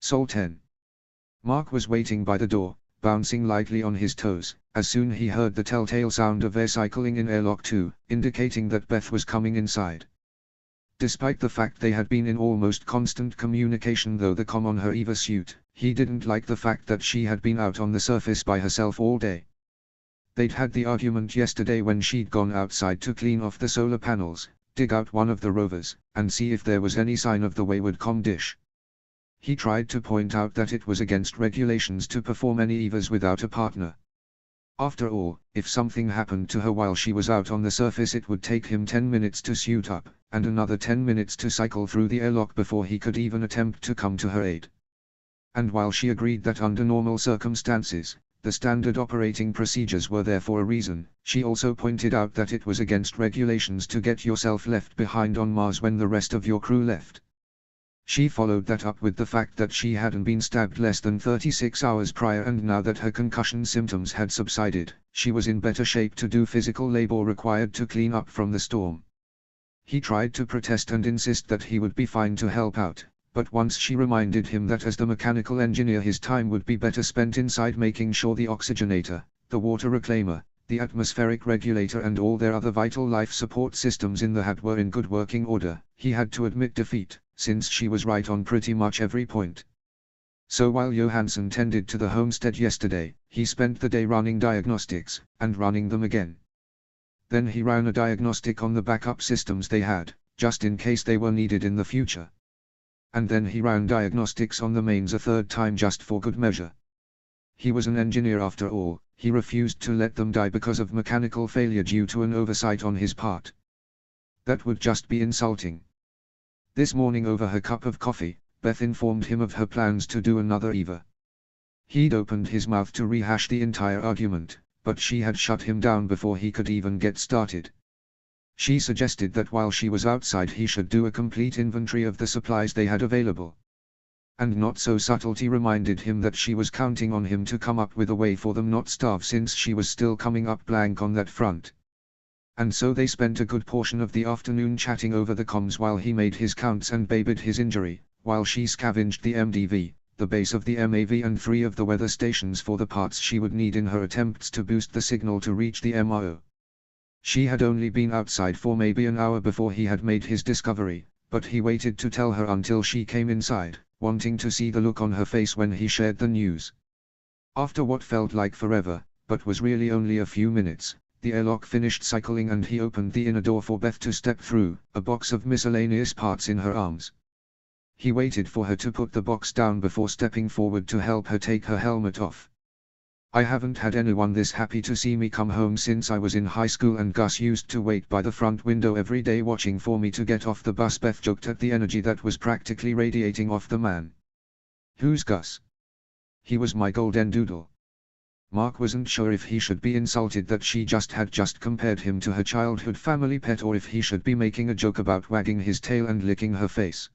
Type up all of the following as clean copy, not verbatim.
Sol 10. Mark was waiting by the door, bouncing lightly on his toes, as soon he heard the telltale sound of air cycling in airlock 2, indicating that Beth was coming inside. Despite the fact they had been in almost constant communication through the comm on her EVA suit, he didn't like the fact that she had been out on the surface by herself all day. They'd had the argument yesterday when she'd gone outside to clean off the solar panels, dig out one of the rovers, and see if there was any sign of the wayward comm dish. He tried to point out that it was against regulations to perform any EVAs without a partner. After all, if something happened to her while she was out on the surface, it would take him 10 minutes to suit up, and another 10 minutes to cycle through the airlock before he could even attempt to come to her aid. And while she agreed that under normal circumstances, the standard operating procedures were there for a reason, she also pointed out that it was against regulations to get yourself left behind on Mars when the rest of your crew left. She followed that up with the fact that she hadn't been stabbed less than 36 hours prior, and now that her concussion symptoms had subsided, she was in better shape to do physical labor required to clean up from the storm. He tried to protest and insist that he would be fine to help out, but once she reminded him that as the mechanical engineer his time would be better spent inside making sure the oxygenator, the water reclaimer, the atmospheric regulator and all their other vital life support systems in the HAB were in good working order, he had to admit defeat, since she was right on pretty much every point. So while Johansson tended to the homestead yesterday, he spent the day running diagnostics, and running them again. Then he ran a diagnostic on the backup systems they had, just in case they were needed in the future. And then he ran diagnostics on the mains a third time just for good measure. He was an engineer after all, he refused to let them die because of mechanical failure due to an oversight on his part. That would just be insulting. This morning over her cup of coffee, Beth informed him of her plans to do another EVA. He'd opened his mouth to rehash the entire argument, but she had shut him down before he could even get started. She suggested that while she was outside he should do a complete inventory of the supplies they had available. And Not So Subtlety reminded him that she was counting on him to come up with a way for them not starve, since she was still coming up blank on that front. And so they spent a good portion of the afternoon chatting over the comms while he made his counts and babied his injury, while she scavenged the MDV, the base of the MAV and 3 of the weather stations for the parts she would need in her attempts to boost the signal to reach the MRO. She had only been outside for maybe an hour before he had made his discovery, but he waited to tell her until she came inside, wanting to see the look on her face when he shared the news. After what felt like forever, but was really only a few minutes, the airlock finished cycling and he opened the inner door for Beth to step through, a box of miscellaneous parts in her arms. He waited for her to put the box down before stepping forward to help her take her helmet off. "I haven't had anyone this happy to see me come home since I was in high school, and Gus used to wait by the front window every day watching for me to get off the bus." Beth joked at the energy that was practically radiating off the man. "Who's Gus?" "He was my golden doodle." Mark wasn't sure if he should be insulted that she had just compared him to her childhood family pet, or if he should be making a joke about wagging his tail and licking her face.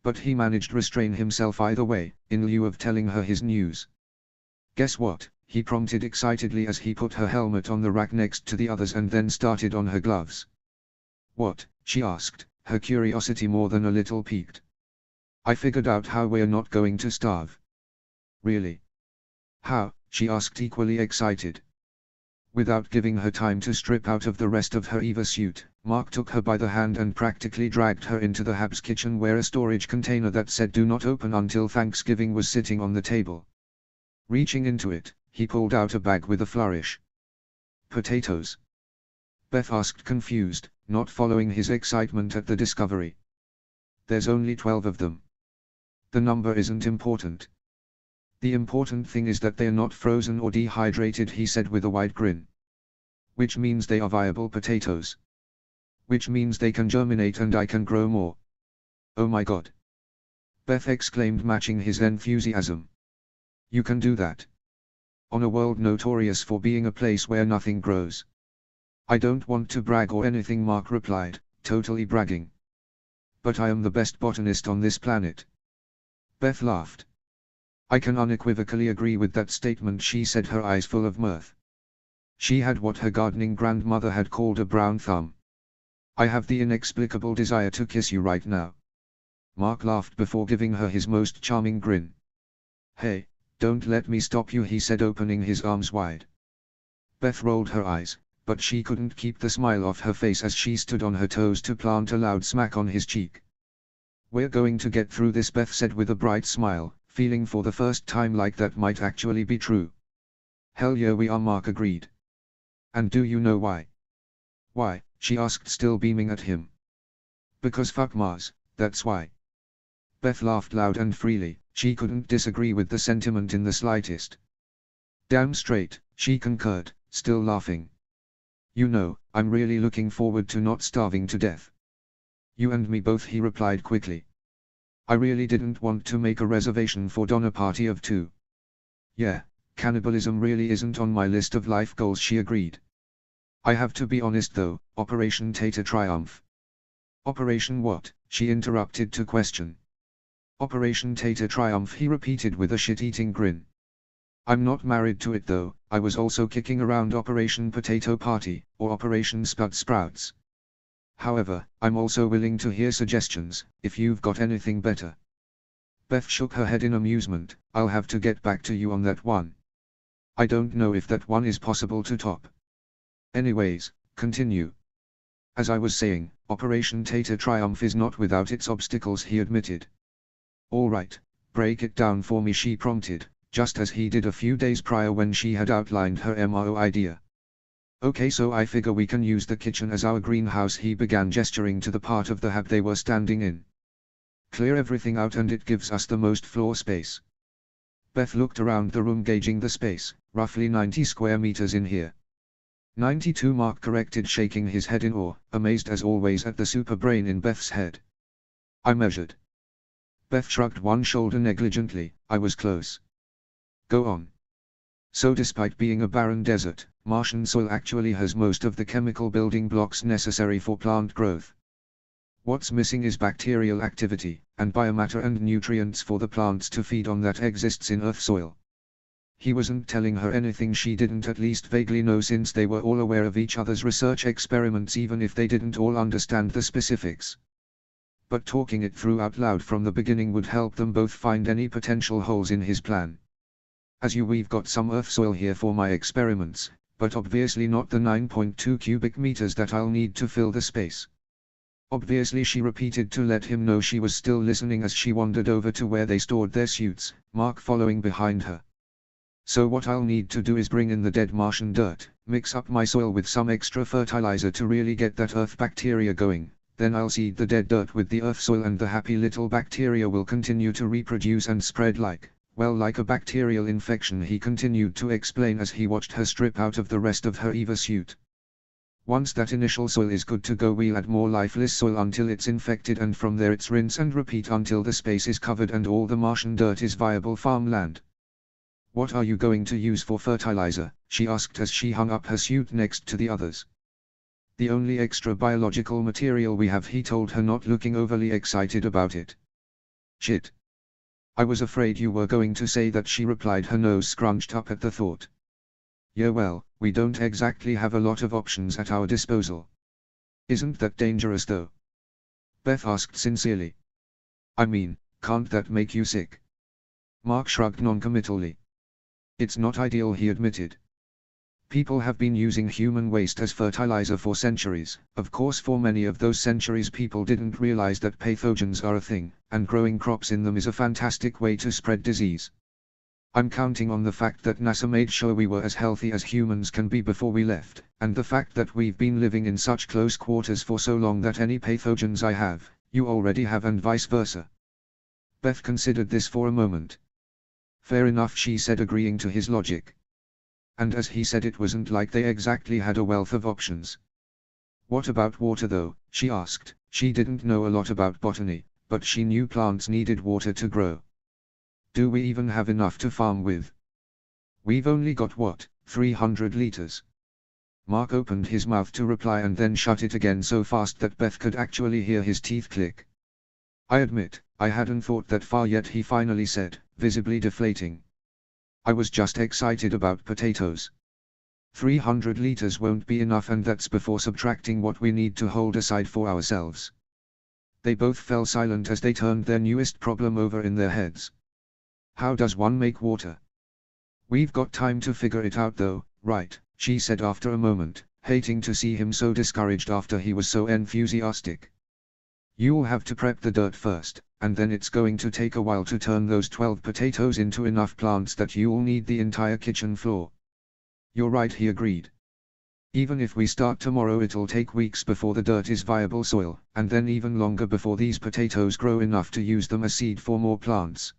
But he managed to restrain himself either way, in lieu of telling her his news. "Guess what?" he prompted excitedly as he put her helmet on the rack next to the others and then started on her gloves. "What?" she asked, her curiosity more than a little piqued. "I figured out how we're not going to starve." "Really? How?" she asked, equally excited. Without giving her time to strip out of the rest of her EVA suit, Mark took her by the hand and practically dragged her into the HAB's kitchen, where a storage container that said "Do not open until Thanksgiving" was sitting on the table. Reaching into it, he pulled out a bag with a flourish. "Potatoes?" Beth asked, confused, not following his excitement at the discovery. "There's only 12 of them. The number isn't important. The important thing is that they're not frozen or dehydrated," he said with a wide grin. "Which means they are viable potatoes. Which means they can germinate and I can grow more." "Oh my God!" Beth exclaimed, matching his enthusiasm. "You can do that? On a world notorious for being a place where nothing grows?" "I don't want to brag or anything," Mark replied, totally bragging. "But I am the best botanist on this planet." Beth laughed. "I can unequivocally agree with that statement," she said, her eyes full of mirth. She had what her gardening grandmother had called a brown thumb. "I have the inexplicable desire to kiss you right now." Mark laughed before giving her his most charming grin. "Hey, don't let me stop you," he said, opening his arms wide. Beth rolled her eyes, but she couldn't keep the smile off her face as she stood on her toes to plant a loud smack on his cheek. "We're going to get through this," Beth said with a bright smile, feeling for the first time like that might actually be true. "Hell yeah we are," Mark agreed. "And do you know why?" "Why?" she asked, still beaming at him. "Because fuck Mars, that's why." Beth laughed loud and freely. She couldn't disagree with the sentiment in the slightest. "Damn straight," she concurred, still laughing. "You know, I'm really looking forward to not starving to death." "You and me both," he replied quickly. "I really didn't want to make a reservation for dinner party of two." "Yeah, cannibalism really isn't on my list of life goals," she agreed. "I have to be honest though, Operation Tater Triumph." "Operation what?" she interrupted to question. "Operation Tater Triumph," he repeated with a shit-eating grin. "I'm not married to it though. I was also kicking around Operation Potato Party, or Operation Spud Sprouts. However, I'm also willing to hear suggestions, if you've got anything better." Beth shook her head in amusement. "I'll have to get back to you on that one. I don't know if that one is possible to top. Anyways, continue." "As I was saying, Operation Tater Triumph is not without its obstacles," he admitted. "Alright, break it down for me," she prompted, just as he did a few days prior when she had outlined her MRO idea. "Okay, so I figure we can use the kitchen as our greenhouse," he began, gesturing to the part of the hab they were standing in. "Clear everything out and it gives us the most floor space." Beth looked around the room, gauging the space, "roughly 90 square meters in here." 92, Mark corrected, shaking his head in awe, amazed as always at the super brain in Beth's head. "I measured." Beth shrugged one shoulder negligently. "I was close." "Go on." "So despite being a barren desert, Martian soil actually has most of the chemical building blocks necessary for plant growth. What's missing is bacterial activity, and biomatter and nutrients for the plants to feed on that exists in Earth soil." He wasn't telling her anything she didn't at least vaguely know, since they were all aware of each other's research experiments even if they didn't all understand the specifics. But talking it through out loud from the beginning would help them both find any potential holes in his plan. We've got some Earth soil here for my experiments, but obviously not the 9.2 cubic meters that I'll need to fill the space." "Obviously," she repeated to let him know she was still listening as she wandered over to where they stored their suits, Mark following behind her. "So what I'll need to do is bring in the dead Martian dirt, mix up my soil with some extra fertilizer to really get that Earth bacteria going, then I'll seed the dead dirt with the Earth soil and the happy little bacteria will continue to reproduce and spread like a bacterial infection," he continued to explain as he watched her strip out of the rest of her EVA suit. "Once that initial soil is good to go, we'll add more lifeless soil until it's infected, and from there it's rinse and repeat until the space is covered and all the Martian dirt is viable farmland." "What are you going to use for fertilizer?" she asked as she hung up her suit next to the others. "The only extra biological material we have," he told her, not looking overly excited about it. "Shit. I was afraid you were going to say that," she replied, her nose scrunched up at the thought. "Yeah, well, we don't exactly have a lot of options at our disposal." "Isn't that dangerous though?" Beth asked sincerely. "I mean, can't that make you sick?" Mark shrugged noncommittally. "It's not ideal," he admitted. "People have been using human waste as fertilizer for centuries. Of course, for many of those centuries people didn't realize that pathogens are a thing, and growing crops in them is a fantastic way to spread disease. I'm counting on the fact that NASA made sure we were as healthy as humans can be before we left, and the fact that we've been living in such close quarters for so long that any pathogens I have, you already have, and vice versa." Beth considered this for a moment. "Fair enough," she said, agreeing to his logic. And as he said, it wasn't like they exactly had a wealth of options. "What about water though?" she asked. She didn't know a lot about botany, but she knew plants needed water to grow. "Do we even have enough to farm with?" "We've only got 300 liters. Mark opened his mouth to reply and then shut it again so fast that Beth could actually hear his teeth click. "I admit, I hadn't thought that far yet," he finally said, visibly deflating. "I was just excited about potatoes. 300 liters won't be enough, and that's before subtracting what we need to hold aside for ourselves." They both fell silent as they turned their newest problem over in their heads. How does one make water? We've got time to figure it out though, right? She said after a moment, hating to see him so discouraged after he was so enthusiastic. You'll have to prep the dirt first, and then it's going to take a while to turn those 12 potatoes into enough plants that you'll need the entire kitchen floor. You're right, he agreed. Even if we start tomorrow, it'll take weeks before the dirt is viable soil, and then even longer before these potatoes grow enough to use them as seed for more plants.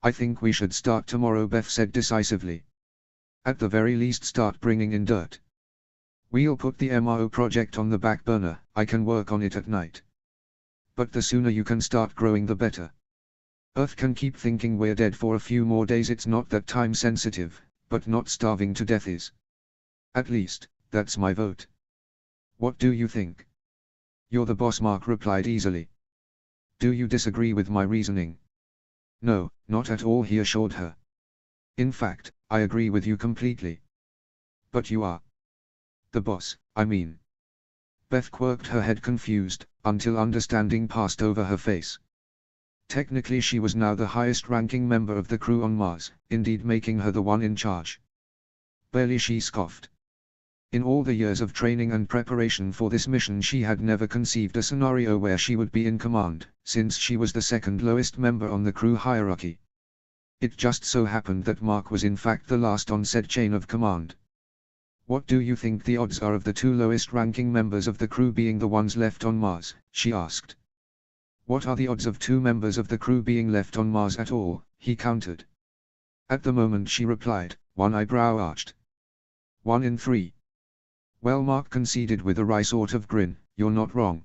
I think we should start tomorrow, Beth said decisively. At the very least start bringing in dirt. We'll put the MRO project on the back burner, I can work on it at night. But the sooner you can start growing the better. Earth can keep thinking we're dead for a few more days, it's not that time sensitive, but not starving to death is. At least, that's my vote. What do you think? You're the boss, Mark replied easily. Do you disagree with my reasoning? No, not at all, he assured her. In fact, I agree with you completely. But you are the boss, I mean. Beth quirked her head confused, until understanding passed over her face. Technically she was now the highest-ranking member of the crew on Mars, indeed making her the one in charge. Barely, she scoffed. In all the years of training and preparation for this mission, she had never conceived a scenario where she would be in command, since she was the second lowest member on the crew hierarchy. It just so happened that Mark was in fact the last on said chain of command. What do you think the odds are of the two lowest-ranking members of the crew being the ones left on Mars? She asked. What are the odds of 2 members of the crew being left on Mars at all? He countered. At the moment, she replied, one eyebrow arched. 1 in 3. Well, Mark conceded with a wry sort of grin, you're not wrong.